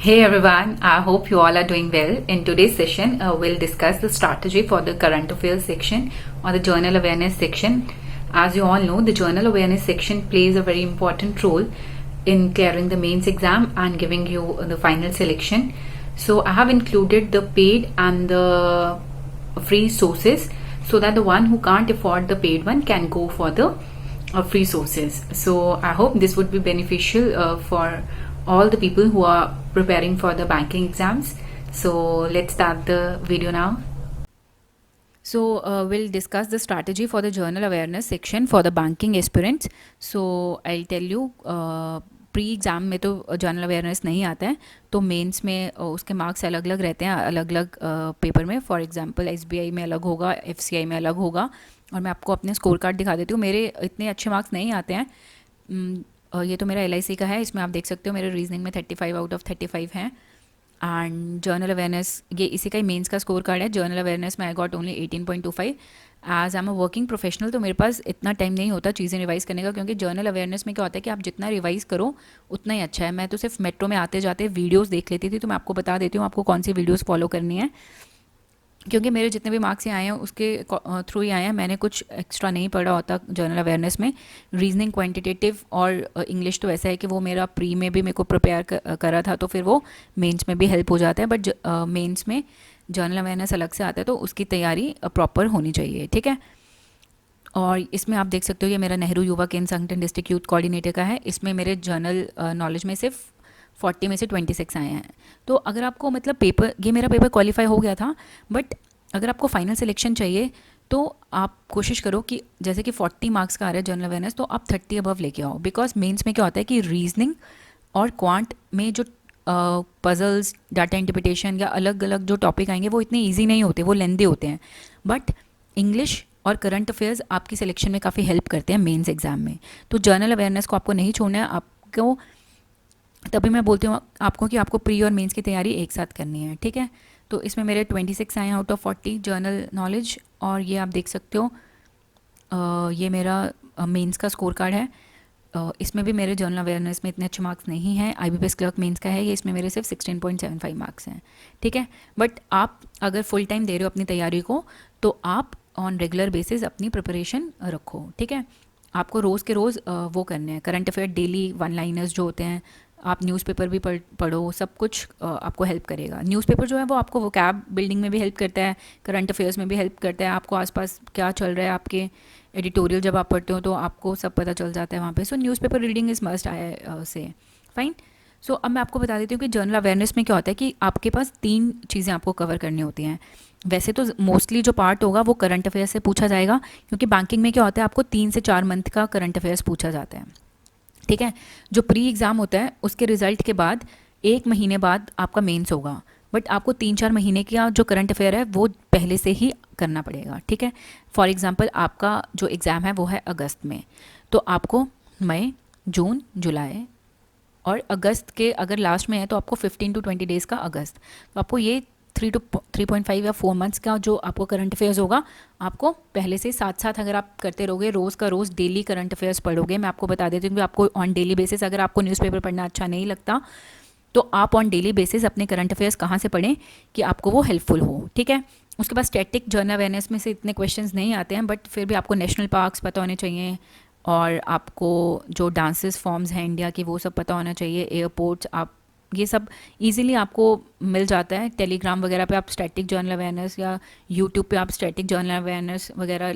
Hey everyone, I hope you all are doing well. In today's session, we'll discuss the strategy for the current affairs section or the journal awareness section. As you all know, the journal awareness section plays a very important role in clearing the mains exam and giving you the final selection. So I have included the paid and the free sources so that the one who can't afford the paid one can go for the free sources. So I hope this would be beneficial for all the people who are preparing for the banking exams. So let's start the video now. So we'll discuss the strategy for the journal awareness section for the banking aspirants. So I'll tell you, pre exam में तो general awareness नहीं आता है, तो mains में उसके marks अलग अलग रहते हैं अलग अलग पेपर में. फॉर एग्जांपल एसबीआई में अलग होगा, एफसीआई में अलग होगा. और मैं आपको अपने स्कोर कार्ड दिखा देती हूँ. मेरे इतने अच्छे मार्क्स नहीं आते हैं. ये तो मेरा एलआईसी का है, इसमें आप देख सकते हो मेरे रीजनिंग में 35 आउट ऑफ 35 हैं. एंड जर्नल अवेयरनेस, ये इसी का ही मेंस का स्कोर कार्ड है. जर्नल अवेयरनेस में I got only 18.25. As I am a working professional तो मेरे पास इतना टाइम नहीं होता चीज़ें रिवाइज़ करने का, क्योंकि जर्नल अवेयरनेस में क्या होता है कि आप जितना रिवाइज़ करो उतना ही अच्छा है. मैं तो सिर्फ मेट्रो में आते जाते वीडियोस देख लेती थी, तो मैं आपको बता देती हूँ आपको कौन सी वीडियोस फॉलो करनी है, क्योंकि मेरे जितने भी मार्क्स आए हैं उसके थ्रू ही आए हैं. मैंने कुछ एक्स्ट्रा नहीं पढ़ा होता जर्नल अवेयरनेस में. रीजनिंग, क्वांटिटेटिव और इंग्लिश तो ऐसा है कि वो मेरा प्री में भी मेरे को प्रिपेयर करा था, तो फिर वो मेंस में भी हेल्प हो जाता है. बट मेंस में जर्नल अवेयरनेस अलग से आता है, तो उसकी तैयारी प्रॉपर होनी चाहिए. ठीक है. और इसमें आप देख सकते हो ये मेरा नेहरू युवा केंद्र संगठन डिस्ट्रिक्ट यूथ कोऑर्डिनेटर का है. इसमें मेरे जर्नल नॉलेज में सिर्फ 40 में से 26 आए हैं. तो अगर आपको मतलब पेपर, ये मेरा पेपर क्वालिफाई हो गया था, बट अगर आपको फाइनल सिलेक्शन चाहिए तो आप कोशिश करो कि जैसे कि 40 मार्क्स का आ रहा है जनरल अवेयरनेस, तो आप 30 अबव लेके आओ. बिकॉज मेंस में क्या होता है कि रीजनिंग और क्वांट में जो पजल्स, डाटा इंटरप्रिटेशन या अलग अलग जो टॉपिक आएंगे वो इतने ईजी नहीं होते, वो लेंदी होते हैं. बट इंग्लिश और करंट अफेयर्स आपकी सिलेक्शन में काफ़ी हेल्प करते हैं मेंस एग्जाम में. तो जर्नल अवेयरनेस को आपको नहीं छोड़ना है. आपको तभी मैं बोलती हूँ आपको कि आपको प्री और मेंस की तैयारी एक साथ करनी है. ठीक है. तो इसमें मेरे 26 आए आउट ऑफ 40 जर्नल नॉलेज. और ये आप देख सकते हो ये मेरा मेंस का स्कोर कार्ड है. इसमें भी मेरे जर्नल अवेयरनेस में इतने अच्छे मार्क्स नहीं हैं. आईबीपीएस क्लर्क मेंस का है ये, इसमें मेरे सिर्फ 16.75 मार्क्स हैं. ठीक है. बट आप अगर फुल टाइम दे रहे हो अपनी तैयारी को, तो आप ऑन रेगुलर बेसिस अपनी प्रिपरेशन रखो. ठीक है. आपको रोज़ के रोज़ वो करने हैं. Current affair daily one liners जो होते हैं, आप न्यूज़पेपर भी पढ़ो. सब कुछ आपको हेल्प करेगा. न्यूज़पेपर जो है वो आपको वोकैब बिल्डिंग में भी हेल्प करता है, करंट अफेयर्स में भी हेल्प करता है. आपको आसपास क्या चल रहा है, आपके एडिटोरियल जब आप पढ़ते हो तो आपको सब पता चल जाता है वहाँ पे. सो न्यूज़पेपर रीडिंग इज़ मस्ट आया से फाइन. सो अब मैं आपको बता देती हूँ कि जर्नल अवेयरनेस में क्या होता है कि आपके पास 3 चीज़ें आपको कवर करनी होती हैं. वैसे तो मोस्टली जो पार्ट होगा वो करंट अफेयर्स से पूछा जाएगा, क्योंकि बैंकिंग में क्या होता है आपको 3 से 4 मंथ का करंट अफेयर्स पूछा जाता है. ठीक है. जो प्री एग्ज़ाम होता है उसके रिजल्ट के बाद 1 महीने बाद आपका मेंस होगा, बट आपको 3-4 महीने का जो करंट अफेयर है वो पहले से ही करना पड़ेगा. ठीक है. फॉर एग्ज़ाम्पल आपका जो एग्ज़ाम है वो है अगस्त में, तो आपको मई, जून, जुलाई और अगस्त के अगर लास्ट में है तो आपको 15 to 20 डेज़ का अगस्त, तो आपको ये 3.5 या 4 मंथ्स का जो आपको करंट अफेयर्स होगा, आपको पहले से साथ साथ अगर आप करते रहोगे, रोज़ का रोज़ डेली करंट अफेयर्स पढ़ोगे. मैं आपको बता देती हूँ कि आपको ऑन डेली बेसिस, अगर आपको न्यूज़पेपर पढ़ना अच्छा नहीं लगता तो आप ऑन डेली बेसिस अपने करंट अफेयर्स कहाँ से पढ़ें कि आपको वो हेल्पफुल हो. ठीक है. उसके बाद स्टैटिक जर्नल अवेयरनेस में से इतने क्वेश्चंस नहीं आते हैं, बट फिर भी आपको नेशनल पार्क्स पता होने चाहिए, और आपको जो डांसेस फॉर्म्स हैं इंडिया की वो सब पता होना चाहिए. एयरपोर्ट्स, आप ये सब इजीली आपको मिल जाता है. टेलीग्राम वगैरह पे आप स्टैटिक जर्नल अवेयरनेस या यूट्यूब पे आप स्टैटिक जर्नल अवेयरनेस वगैरह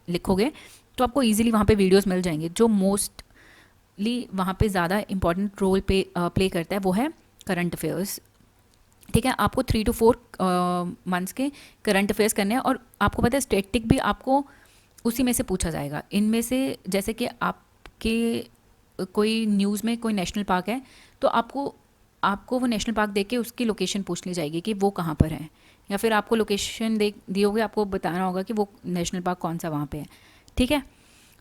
लिखोगे तो आपको इजीली वहाँ पे वीडियोस मिल जाएंगे. जो मोस्टली वहाँ पे ज़्यादा इंपॉर्टेंट रोल प्ले करता है वो है करंट अफेयर्स. ठीक है. आपको 3 to 4 मंथ्स के करंट अफेयर्स करने हैं. और आपको पता है स्टैटिक भी आपको उसी में से पूछा जाएगा. इनमें से जैसे कि आपके कोई न्यूज़ में कोई नेशनल पार्क है, तो आपको वो नेशनल पार्क देख के उसकी लोकेशन पूछ ली जाएगी कि वो कहाँ पर है, या फिर आपको लोकेशन दी होगी, आपको बताना होगा कि वो नेशनल पार्क कौन सा वहाँ पे है. ठीक है.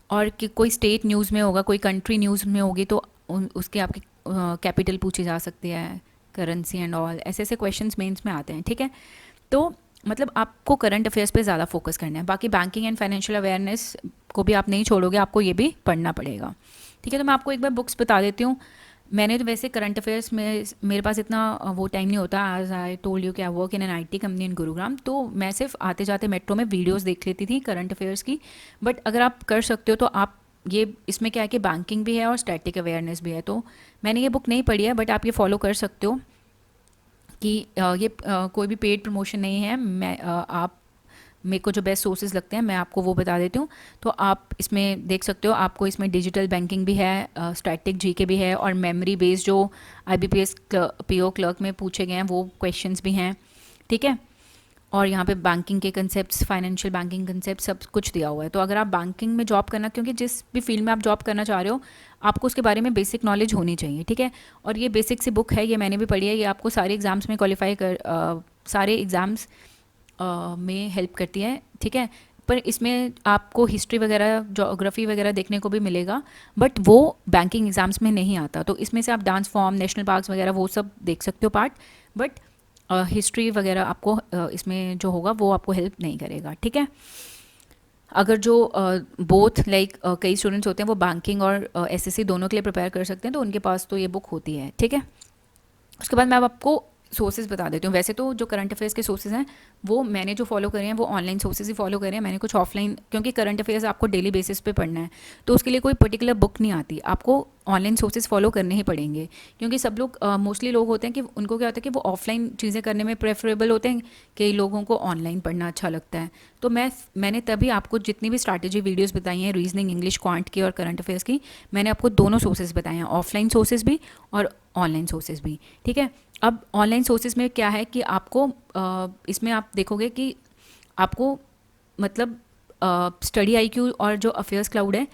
और कि कोई स्टेट न्यूज़ में होगा, कोई कंट्री न्यूज़ में होगी, तो उसके आपकी कैपिटल पूछी जा सकती है, करेंसी एंड ऑल. ऐसे ऐसे क्वेश्चंस मेंस में आते हैं. ठीक है. तो मतलब आपको करंट अफेयर्स पे ज़्यादा फोकस करना है. बाकी बैंकिंग एंड फाइनेंशियल अवेयरनेस को भी आप नहीं छोड़ोगे, आपको ये भी पढ़ना पड़ेगा. ठीक है. तो मैं आपको एक बार बुक्स बता देती हूँ. मैंने तो वैसे करंट अफेयर्स में मेरे पास इतना वो टाइम नहीं होता, एज आई टोल्ड यू कि I work in an IT company इन गुरुग्राम, तो मैं सिर्फ आते जाते मेट्रो में वीडियोस देख लेती थी करंट अफेयर्स की। बट अगर आप कर सकते हो तो आप ये, इसमें क्या है कि बैंकिंग भी है और स्टैटिक अवेयरनेस भी है। तो मैंने ये बुक नहीं पढ़ी है बट आप ये फॉलो कर सकते हो कि ये कोई भी पेड प्रमोशन नहीं है। आप, मेरे को जो बेस्ट सोर्सेज लगते हैं मैं आपको वो बता देती हूँ। तो आप इसमें देख सकते हो, आपको इसमें डिजिटल बैंकिंग भी है, स्टैटिक जीके भी है, और मेमोरी बेस्ड जो आईबीपीएस पीओ क्लर्क में पूछे गए हैं वो क्वेश्चंस भी हैं, ठीक है। और यहाँ पे बैंकिंग के कंसेप्ट्स, फाइनेंशियल बैंकिंग कंसेप्ट सब कुछ दिया हुआ है। तो अगर आप बैंकिंग में जॉब करना, क्योंकि जिस भी फील्ड में आप जॉब करना चाह रहे हो आपको उसके बारे में बेसिक नॉलेज होनी चाहिए, ठीक है। और ये बेसिक सी बुक है, ये मैंने भी पढ़ी है, ये आपको सारे एग्ज़ाम्स में क्वालिफाई कर सारे एग्ज़ाम्स में हेल्प करती है, ठीक है। पर इसमें आपको हिस्ट्री वगैरह, जोग्राफ़ी वगैरह देखने को भी मिलेगा, बट वो बैंकिंग एग्ज़ाम्स में नहीं आता। तो इसमें से आप डांस फॉर्म, नेशनल पार्क्स वगैरह वो सब देख सकते हो पार्ट, बट हिस्ट्री वगैरह आपको इसमें जो होगा वो आपको हेल्प नहीं करेगा, ठीक है। अगर जो बोथ लाइक कई स्टूडेंट्स होते हैं वो बैंकिंग और एसएससी दोनों के लिए प्रिपेयर कर सकते हैं, तो उनके पास तो ये बुक होती है, ठीक है। उसके बाद मैं अब आपको सोर्सेज बता देती हूँ। वैसे तो जो करंट अफेयर्स के सोर्सेज हैं वो मैंने जो फॉलो करे हैं वो ऑनलाइन सोर्सेज ही फॉलो करे हैं, मैंने कुछ ऑफलाइन, क्योंकि करंट अफेयर्स आपको डेली बेसिस पे पढ़ना है तो उसके लिए कोई पर्टिकुलर बुक नहीं आती, आपको ऑनलाइन सोर्सेज फॉलो करने ही पड़ेंगे। क्योंकि सब लोग मोस्टली लोग होते हैं कि उनको क्या होता है कि वो ऑफलाइन चीज़ें करने में प्रेफरेबल होते हैं, कई लोगों को ऑनलाइन पढ़ना अच्छा लगता है। तो मैंने तभी आपको जितनी भी स्ट्रैटेजी वीडियोस बताई हैं, रीजनिंग, इंग्लिश, क्वांट की और करंट अफेयर्स की, मैंने आपको दोनों सोर्सेज बताए हैं, ऑफलाइन सोर्सेज भी और ऑनलाइन सोर्सेज भी, ठीक है। अब ऑनलाइन सोर्सेज में क्या है कि आपको इसमें आप देखोगे कि आपको मतलब स्टडी आईक्यू और जो अफेयर्स क्लाउड है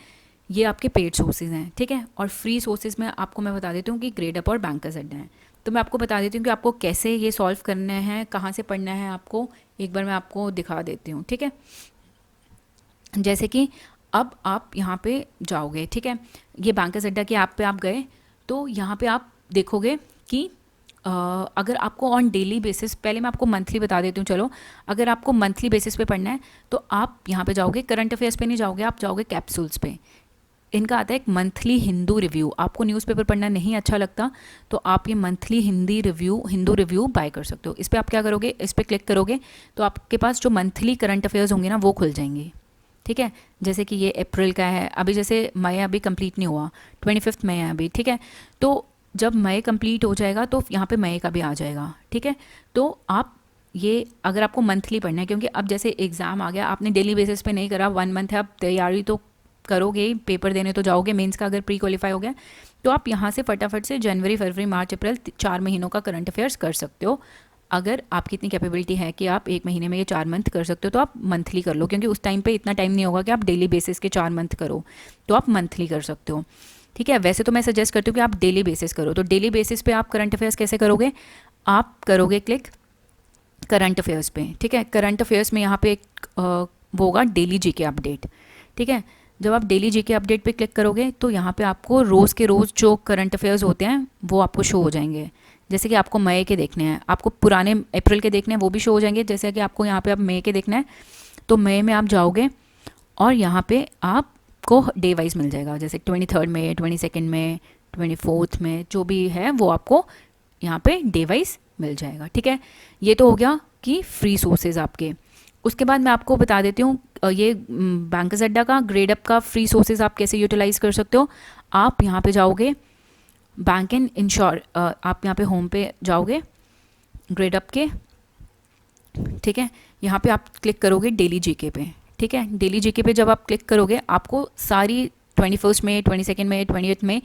ये आपके पेड सोर्सेज हैं, ठीक है। और फ्री सोर्सेज में आपको मैं बता देती हूँ कि ग्रेड अप और बैंकर्स अड्डा है। तो मैं आपको बता देती हूँ कि आपको कैसे ये सॉल्व करना है, कहाँ से पढ़ना है आपको, एक बार मैं आपको दिखा देती हूँ, ठीक है। जैसे कि अब आप यहाँ पे जाओगे, ठीक है, ये बैंकर्स अड्डा की ऐप पे आप गए तो यहाँ पे आप देखोगे कि अगर आपको ऑन डेली बेसिस, पहले मैं आपको मंथली बता देती हूँ, चलो अगर आपको मंथली बेसिस पे पढ़ना है तो आप यहाँ पे जाओगे, करंट अफेयर्स पे नहीं जाओगे, आप जाओगे कैप्सूल्स पे। इनका आता है एक मंथली हिंदू रिव्यू, आपको न्यूज़पेपर पढ़ना नहीं अच्छा लगता तो आप ये मंथली हिंदू रिव्यू बाय कर सकते हो। इस पर आप क्या करोगे, इस पर क्लिक करोगे तो आपके पास जो मंथली करंट अफेयर्स होंगे ना वो खुल जाएंगे, ठीक है। जैसे कि ये अप्रैल का है, अभी जैसे मई अभी कंप्लीट नहीं हुआ, 25 मई है अभी, ठीक है। तो जब मई कंप्लीट हो जाएगा तो यहाँ पे मई का भी आ जाएगा, ठीक है। तो आप ये, अगर आपको मंथली पढ़ना है, क्योंकि अब जैसे एग्ज़ाम आ गया, आपने डेली बेसिस पे नहीं करा, 1 मंथ है, अब तैयारी तो करोगे ही, पेपर देने तो जाओगे, मेंस का अगर प्री क्वालिफाई हो गया तो आप यहाँ से फटाफट से जनवरी, फरवरी, मार्च, अप्रैल 4 महीनों का करंट अफेयर्स कर सकते हो। अगर आपकी इतनी कैपेबिलिटी है कि आप 1 महीने में ये 4 मंथ कर सकते हो तो आप मंथली कर लो, क्योंकि उस टाइम पे इतना टाइम नहीं होगा कि आप डेली बेसिस के 4 मंथ करो, तो आप मंथली कर सकते हो, ठीक है। वैसे तो मैं सजेस्ट करती हूँ कि आप डेली बेसिस करो। तो डेली बेसिस पे आप करंट अफेयर्स कैसे करोगे, आप करोगे क्लिक करंट अफेयर्स पे, ठीक है। करंट अफेयर्स में यहाँ पे एक वो होगा डेली जीके अपडेट, ठीक है। जब आप डेली जीके अपडेट पे क्लिक करोगे तो यहाँ पे आपको रोज़ के रोज़ जो करंट अफेयर्स होते हैं वो आपको शो हो जाएंगे। जैसे कि आपको मई के देखने हैं, आपको पुराने अप्रैल के देखने हैं, वो भी शो हो जाएंगे। जैसे कि आपको यहाँ पे अब मई के देखना है तो मई में आप जाओगे और यहाँ पे आपको डे वाइज मिल जाएगा, जैसे 23 में, 22 में, 24 में, जो भी है वो आपको यहाँ पे डे वाइज मिल जाएगा, ठीक है। ये तो हो गया कि फ्री सोर्सेज आपके। उसके बाद मैं आपको बता देती हूँ ये बैंकर्स अड्डा का, ग्रेड अप का फ्री सोर्सेज आप कैसे यूटिलाइज कर सकते हो। आप यहाँ पे जाओगे बैंक एंड इंश्योर, आप यहाँ पे होम पे जाओगे ग्रेड अप के, ठीक है। यहाँ पे आप क्लिक करोगे डेली जीके पे, ठीक है। डेली जीके पे जब आप क्लिक करोगे आपको सारी 21 में, 22 में, 28 में,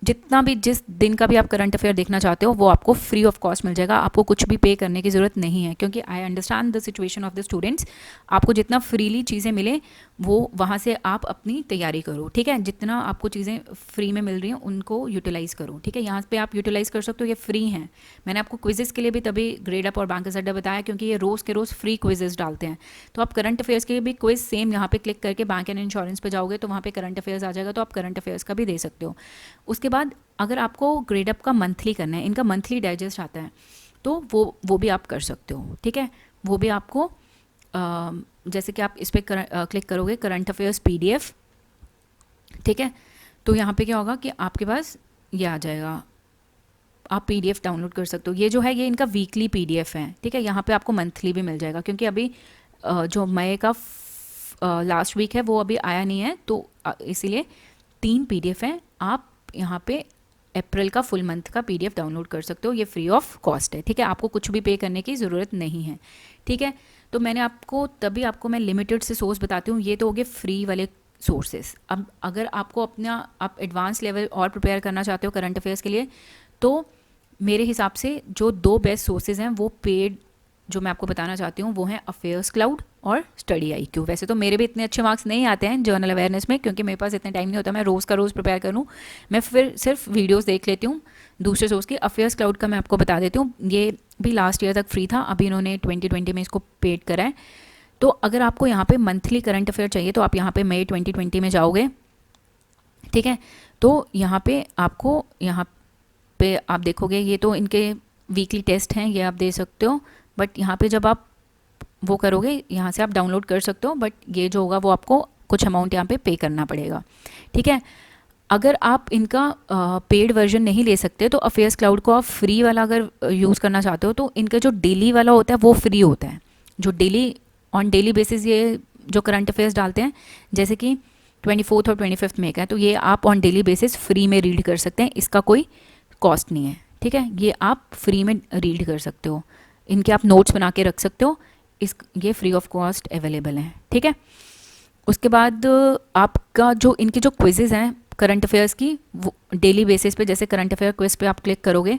जितना भी जिस दिन का भी आप करंट अफेयर देखना चाहते हो वो आपको फ्री ऑफ कॉस्ट मिल जाएगा, आपको कुछ भी पे करने की ज़रूरत नहीं है। क्योंकि I understand the situation of the students, आपको जितना फ्रीली चीज़ें मिले वो वहाँ से आप अपनी तैयारी करो, ठीक है। जितना आपको चीज़ें फ्री में मिल रही हैं उनको यूटिलाइज़ करो, ठीक है। यहाँ पे आप यूटिलाइज़ कर सकते हो, ये फ्री हैं। मैंने आपको क्विजेज़ के लिए भी तभी ग्रेड अप और बैंकर्स अड्डा बताया, क्योंकि ये रोज़ के रोज़ फ्री क्विजेज़ डालते हैं। तो आप करंट अफेयर्स के भी क्विज सेम यहाँ पे क्लिक करके बैंक एंड इंश्योरेंस पे जाओगे तो वहाँ पे करंट अफेयर्स आ जाएगा, तो आप करंट अफेयर्स का भी दे सकते हो। उसके बाद अगर आपको ग्रेड अप का मंथली करना है, इनका मंथली डाइजेस्ट आता है, तो वो भी आप कर सकते हो, ठीक है। वो भी आपको जैसे कि आप इस पर क्लिक करोगे करंट अफेयर्स PDF, ठीक है। तो यहाँ पे क्या होगा कि आपके पास ये आ जाएगा आप PDF डाउनलोड कर सकते हो। ये जो है ये इनका वीकली PDF है, ठीक है। यहाँ पे आपको मंथली भी मिल जाएगा, क्योंकि अभी जो मई का लास्ट वीक है वो अभी आया नहीं है, तो इसीलिए 3 PDF हैं। आप यहाँ पे अप्रैल का फुल मंथ का PDF डाउनलोड कर सकते हो। ये फ्री ऑफ कॉस्ट है, ठीक है। आपको कुछ भी पे करने की ज़रूरत नहीं है, ठीक है। तो मैंने आपको मैं लिमिटेड से सोर्स बताती हूँ। ये तो हो गए फ्री वाले सोर्सेस। अब अगर आपको आप एडवांस लेवल और प्रिपेयर करना चाहते हो करंट अफेयर्स के लिए, तो मेरे हिसाब से जो 2 बेस्ट सोर्सेज हैं वो पेड जो मैं आपको बताना चाहती हूँ वो हैं अफेयर्स क्लाउड और स्टडी IQ। वैसे तो मेरे भी इतने अच्छे मार्क्स नहीं आते हैं जर्नल अवेयरनेस में, क्योंकि मेरे पास इतना टाइम नहीं होता मैं रोज़ का रोज़ प्रिपेयर करूँ। मैं फिर सिर्फ वीडियोस देख लेती हूँ दूसरे सोर्स की। अफेयर्स क्लाउड का मैं आपको बता देती हूँ, ये भी लास्ट ईयर तक फ्री था, अभी इन्होंने 2020 में इसको पेड करा है। तो अगर आपको यहाँ पे मंथली करंट अफेयर चाहिए तो आप यहाँ पे मई 2020 में जाओगे, ठीक है। तो यहाँ पे आप देखोगे, ये तो इनके वीकली टेस्ट हैं, ये आप दे सकते हो। बट यहाँ पे जब आप वो करोगे, यहाँ से आप डाउनलोड कर सकते हो, बट ये जो होगा वो आपको कुछ अमाउंट यहाँ पे पे करना पड़ेगा, ठीक है। अगर आप इनका पेड वर्जन नहीं ले सकते तो अफेयर्स क्लाउड को आप फ्री वाला अगर यूज़ करना चाहते हो तो इनका जो डेली वाला होता है वो फ्री होता है। जो ऑन डेली बेसिस ये जो करंट अफेयर्स डालते हैं, जैसे कि 24 और 25 मई का है, तो ये आप ऑन डेली बेसिस फ्री में रीड कर सकते हैं, इसका कोई कॉस्ट नहीं है, ठीक है। ये आप फ्री में रीड कर सकते हो, इनके आप नोट्स बना के रख सकते हो, ये फ्री ऑफ कॉस्ट अवेलेबल हैं, ठीक है। उसके बाद आपका जो इनके जो क्विजेज हैं करंट अफेयर्स की, वो डेली बेसिस पे, जैसे करंट अफेयर क्विज पे आप क्लिक करोगे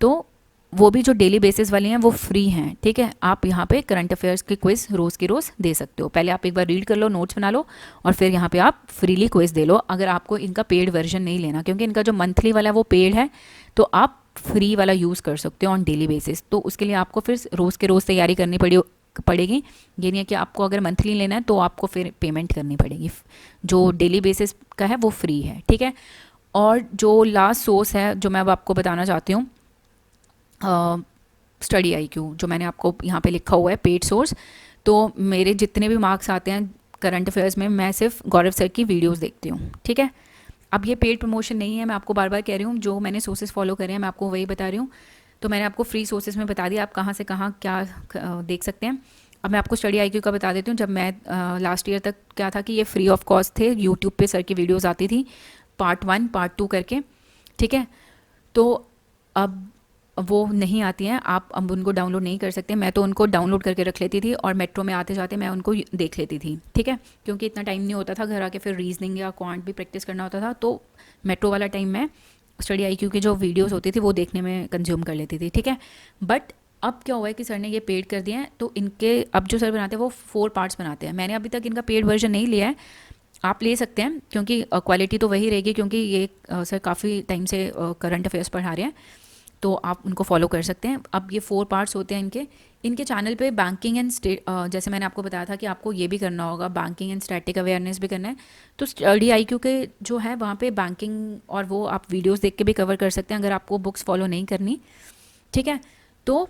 तो वो भी जो डेली बेसिस वाली हैं वो फ्री हैं, ठीक है। आप यहाँ पे करंट अफेयर्स की क्विज रोज़ की रोज़ दे सकते हो। पहले आप एक बार रीड कर लो, नोट्स बना लो, और फिर यहाँ पे आप फ्रीली क्विज दे लो, अगर आपको इनका पेड वर्जन नहीं लेना, क्योंकि इनका जो मंथली वाला है वो पेड है, तो आप फ्री वाला यूज़ कर सकते हो ऑन डेली बेसिस। तो उसके लिए आपको फिर रोज़ के रोज़ तैयारी करनी पड़ेगी। ये नहीं है कि आपको अगर मंथली लेना है तो आपको फिर पेमेंट करनी पड़ेगी। जो डेली बेसिस का है वो फ्री है, ठीक है। और जो लास्ट सोर्स है जो मैं अब आपको बताना चाहती हूँ, स्टडी IQ, जो मैंने आपको यहाँ पे लिखा हुआ है पेड सोर्स। तो मेरे जितने भी मार्क्स आते हैं करंट अफेयर्स में, मैं सिर्फ गौरव सर की वीडियोस देखती हूँ, ठीक है। अब ये पेड प्रमोशन नहीं है, मैं आपको बार बार कह रही हूँ, जो मैंने सोर्सेज फॉलो करे हैं मैं आपको वही बता रही हूँ। तो मैंने आपको फ्री सोर्सेज में बता दिया आप कहाँ से कहाँ क्या देख सकते हैं। अब मैं आपको स्टडी IQ का बता देती हूँ। जब मैं लास्ट ईयर तक क्या था कि ये फ्री ऑफ कॉस्ट थे, यूट्यूब पे सर की वीडियोज़ आती थी पार्ट 1 पार्ट 2 करके, ठीक है। तो अब वो नहीं आती हैं, आप अब उनको डाउनलोड नहीं कर सकते। मैं तो उनको डाउनलोड करके रख लेती थी और मेट्रो में आते जाते मैं उनको देख लेती थी, ठीक है, क्योंकि इतना टाइम नहीं होता था, घर आके फिर रीजनिंग या क्वांट भी प्रैक्टिस करना होता था। तो मेट्रो वाला टाइम मैं स्टडी IQ की जो वीडियोस होती थी वो देखने में कंज्यूम कर लेती थी, ठीक है। बट अब क्या हुआ है कि सर ने ये पेड कर दिया है, तो इनके अब जो सर बनाते हैं वो 4 पार्ट्स बनाते हैं। मैंने अभी तक इनका पेड वर्जन नहीं लिया है, आप ले सकते हैं, क्योंकि क्वालिटी तो वही रहेगी, क्योंकि ये सर काफ़ी टाइम से करंट अफेयर्स पढ़ा रहे हैं, तो आप उनको फॉलो कर सकते हैं। अब ये 4 पार्ट्स होते हैं इनके चैनल पे। बैंकिंग एंड जैसे मैंने आपको बताया था कि आपको ये भी करना होगा, बैंकिंग एंड स्टैटिक अवेयरनेस भी करना है, तो स्टडी IQ के जो है वहाँ पे बैंकिंग और वो आप वीडियोस देख के भी कवर कर सकते हैं अगर आपको बुक्स फॉलो नहीं करनी, ठीक है। तो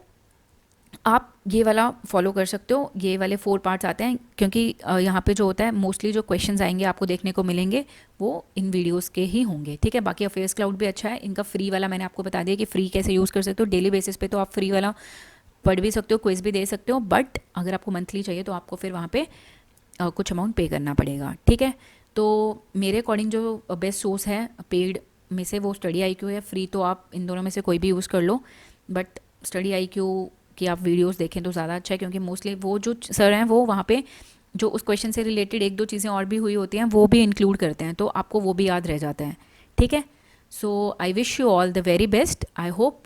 आप ये वाला फॉलो कर सकते हो, ये वाले 4 पार्ट्स आते हैं, क्योंकि यहाँ पे जो होता है मोस्टली जो क्वेश्चंस आएंगे आपको देखने को मिलेंगे वो इन वीडियोस के ही होंगे, ठीक है। बाकी अफेयर्स क्लाउड भी अच्छा है, इनका फ्री वाला मैंने आपको बता दिया कि फ्री कैसे यूज़ कर सकते हो डेली बेसिस पे। तो आप फ्री वाला पढ़ भी सकते हो, क्विज भी दे सकते हो, बट अगर आपको मंथली चाहिए तो आपको फिर वहाँ पे कुछ अमाउंट पे करना पड़ेगा, ठीक है। तो मेरे अकॉर्डिंग जो बेस्ट सोर्स है पेड में से वो स्टडी IQ है। फ्री तो आप इन दोनों में से कोई भी यूज़ कर लो, बट स्टडी IQ कि आप वीडियोस देखें तो ज़्यादा अच्छा है, क्योंकि मोस्टली वो जो सर हैं वो वहाँ पे जो उस क्वेश्चन से रिलेटेड 1-2 चीज़ें और भी हुई होती हैं वो भी इंक्लूड करते हैं, तो आपको वो भी याद रह जाता है, ठीक है। So I wish you all the very best, I hope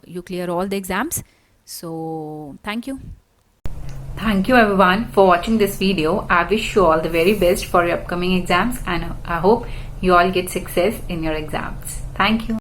you clear all the exams, so thank you. Thank you everyone for watching this video. I wish you all the very best for your upcoming exams and I hope you all get success in your exams. Thank you.